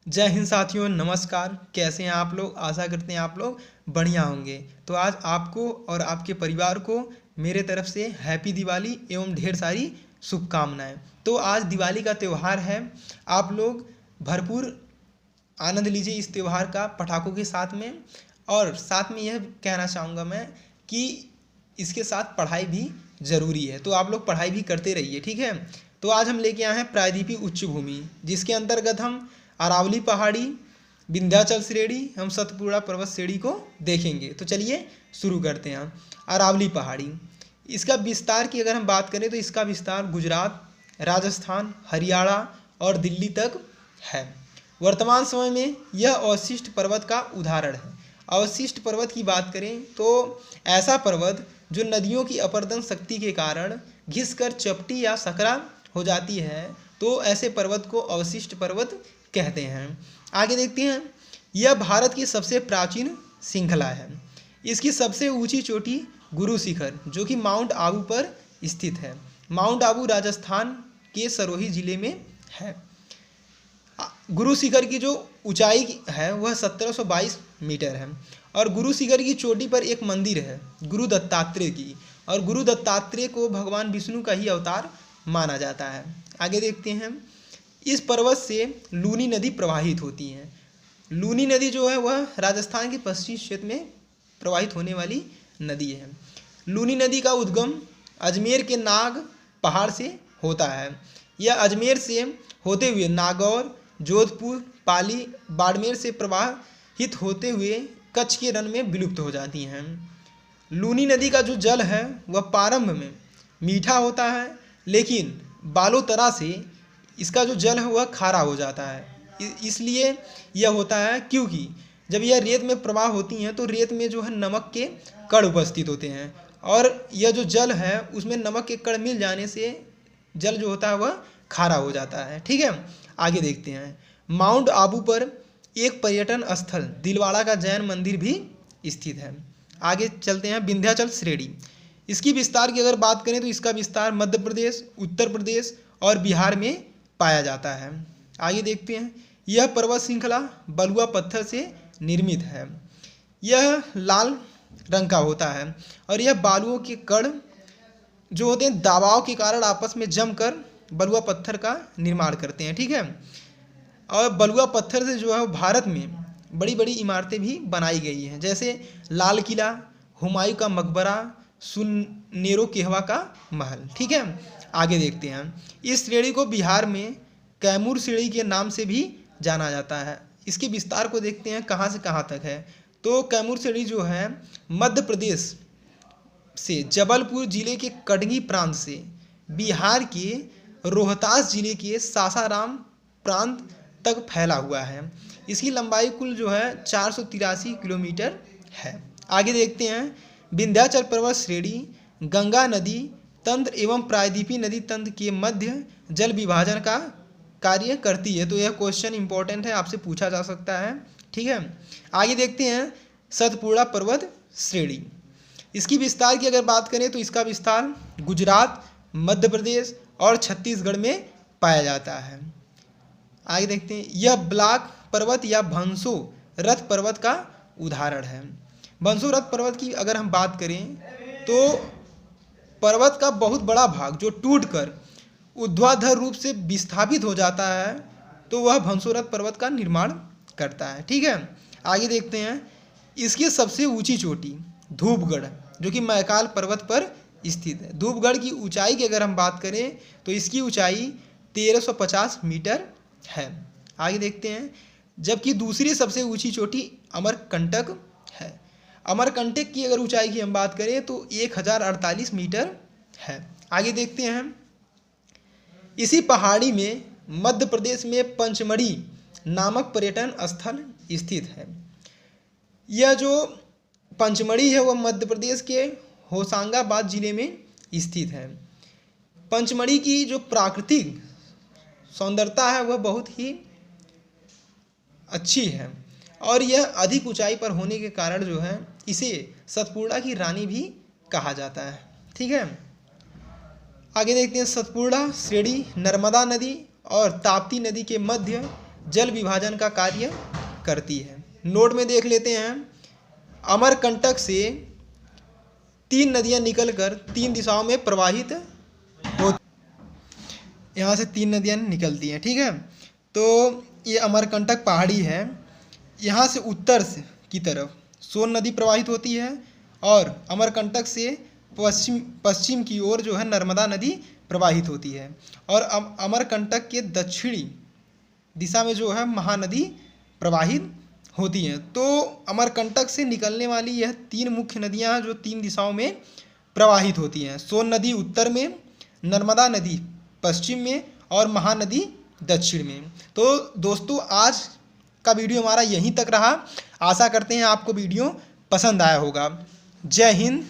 जय हिंद साथियों, नमस्कार। कैसे हैं आप लोग? आशा करते हैं आप लोग बढ़िया होंगे। तो आज आपको और आपके परिवार को मेरे तरफ से हैप्पी दिवाली एवं ढेर सारी शुभकामनाएं। तो आज दिवाली का त्यौहार है। आप लोग भरपूर आनंद लीजिए इस त्यौहार का पटाखों के साथ में। और साथ में यह कहना चाहूँगा मैं कि इसके साथ पढ़ाई भी ज़रूरी है, तो आप लोग पढ़ाई भी करते रहिए, ठीक है। तो आज हम लेके आए हैं प्रायद्वीपीय उच्च भूमि, जिसके अंतर्गत हम अरावली पहाड़ी, विंध्याचल श्रेणी, हम सतपुड़ा पर्वत श्रेणी को देखेंगे। तो चलिए शुरू करते हैं। अरावली पहाड़ी, इसका विस्तार की अगर हम बात करें तो इसका विस्तार गुजरात, राजस्थान, हरियाणा और दिल्ली तक है। वर्तमान समय में यह अवशिष्ट पर्वत का उदाहरण है। अवशिष्ट पर्वत की बात करें तो ऐसा पर्वत जो नदियों की अपरदन शक्ति के कारण घिसकर चपटी या सकरा हो जाती है, तो ऐसे पर्वत को अवशिष्ट पर्वत कहते हैं। आगे देखते हैं। यह भारत की सबसे प्राचीन श्रृंखला है। इसकी सबसे ऊंची चोटी गुरु शिखर, जो कि माउंट आबू पर स्थित है। माउंट आबू राजस्थान के सरोही जिले में है। गुरु शिखर की जो ऊंचाई है वह 1722 मीटर है। और गुरु शिखर की चोटी पर एक मंदिर है गुरु दत्तात्रेय की, और गुरु दत्तात्रेय को भगवान विष्णु का ही अवतार माना जाता है। आगे देखते हैं। इस पर्वत से लूनी नदी प्रवाहित होती है। लूनी नदी जो है वह राजस्थान के पश्चिमी क्षेत्र में प्रवाहित होने वाली नदी है। लूनी नदी का उद्गम अजमेर के नाग पहाड़ से होता है। यह अजमेर से होते हुए नागौर, जोधपुर, पाली, बाड़मेर से प्रवाहित होते हुए कच्छ के रण में विलुप्त हो जाती हैं। लूनी नदी का जो जल है वह प्रारंभ में मीठा होता है, लेकिन बालोतरा से इसका जो जल है वह खारा हो जाता है। इसलिए यह होता है क्योंकि जब यह रेत में प्रवाह होती हैं तो रेत में जो है नमक के कण उपस्थित होते हैं, और यह जो जल है उसमें नमक के कण मिल जाने से जल जो होता है वह खारा हो जाता है, ठीक है। आगे देखते हैं। माउंट आबू पर एक पर्यटन स्थल दिलवाड़ा का जैन मंदिर भी स्थित है। आगे चलते हैं। विंध्याचल श्रेणी, इसकी विस्तार की अगर बात करें तो इसका विस्तार मध्य प्रदेश, उत्तर प्रदेश और बिहार में पाया जाता है। आगे देखते हैं। यह पर्वत श्रृंखला बलुआ पत्थर से निर्मित है। यह लाल रंग का होता है, और यह बालुओं के कण जो होते हैं दबाव के कारण आपस में जमकर बलुआ पत्थर का निर्माण करते हैं, ठीक है। और बलुआ पत्थर से जो है भारत में बड़ी बड़ी इमारतें भी बनाई गई हैं, जैसे लाल किला, हुमायूं का मकबरा, सुनेरो केहवा का महल, ठीक है। आगे देखते हैं। इस श्रेणी को बिहार में कैमूर श्रेणी के नाम से भी जाना जाता है। इसके विस्तार को देखते हैं कहाँ से कहाँ तक है। तो कैमूर श्रेणी जो है मध्य प्रदेश से जबलपुर जिले के कटगी प्रांत से बिहार के रोहतास जिले के सासाराम प्रांत तक फैला हुआ है। इसकी लंबाई कुल जो है 483 किलोमीटर है। आगे देखते हैं। विंध्याचल पर्वत श्रेणी गंगा नदी तंत्र एवं प्रायद्वीपीय नदी तंत्र के मध्य जल विभाजन का कार्य करती है। तो यह क्वेश्चन इंपॉर्टेंट है, आपसे पूछा जा सकता है, ठीक है। आगे देखते हैं। सतपुड़ा पर्वत श्रेणी, इसकी विस्तार की अगर बात करें तो इसका विस्तार गुजरात, मध्य प्रदेश और छत्तीसगढ़ में पाया जाता है। आगे देखते हैं। यह ब्लॉक पर्वत या भंसो रथ पर्वत का उदाहरण है। भंसो रथ पर्वत की अगर हम बात करें तो पर्वत का बहुत बड़ा भाग जो टूटकर ऊर्ध्वाधर रूप से विस्थापित हो जाता है, तो वह भंसोरथ पर्वत का निर्माण करता है, ठीक है। आगे देखते हैं। इसकी सबसे ऊंची चोटी धूपगढ़, जो कि मैकाल पर्वत पर स्थित है। धूपगढ़ की ऊंचाई की अगर हम बात करें तो इसकी ऊंचाई 1350 मीटर है। आगे देखते हैं। जबकि दूसरी सबसे ऊंची चोटी अमरकंटक है। अमरकंटक की अगर ऊंचाई की हम बात करें तो 1048 मीटर है। आगे देखते हैं। इसी पहाड़ी में मध्य प्रदेश में पंचमढ़ी नामक पर्यटन स्थल स्थित है। यह जो पंचमढ़ी है वह मध्य प्रदेश के होशंगाबाद जिले में स्थित है। पंचमढ़ी की जो प्राकृतिक सौंदर्यता है वह बहुत ही अच्छी है, और यह अधिक ऊंचाई पर होने के कारण जो है इसे सतपुड़ा की रानी भी कहा जाता है, ठीक है। आगे देखते हैं। सतपुड़ा श्रेणी नर्मदा नदी और ताप्ती नदी के मध्य जल विभाजन का कार्य करती है। नोट में देख लेते हैं, अमरकंटक से 3 नदियां निकलकर 3 दिशाओं में प्रवाहित होती, यहाँ से 3 नदियां निकलती हैं, ठीक है। तो ये अमरकंटक पहाड़ी है, यहाँ से उत्तर की तरफ सोन नदी प्रवाहित होती है और अमरकंटक से पश्चिम की ओर जो है नर्मदा नदी प्रवाहित होती है और अमरकंटक के दक्षिणी दिशा में जो है महानदी प्रवाहित होती हैं। तो अमरकंटक से निकलने वाली यह 3 मुख्य नदियां हैं जो 3 दिशाओं में प्रवाहित होती हैं। सोन नदी उत्तर में, नर्मदा नदी पश्चिम में और महानदी दक्षिण में। तो दोस्तों आज का वीडियो हमारा यहीं तक रहा। आशा करते हैं आपको वीडियो पसंद आया होगा। जय हिंद,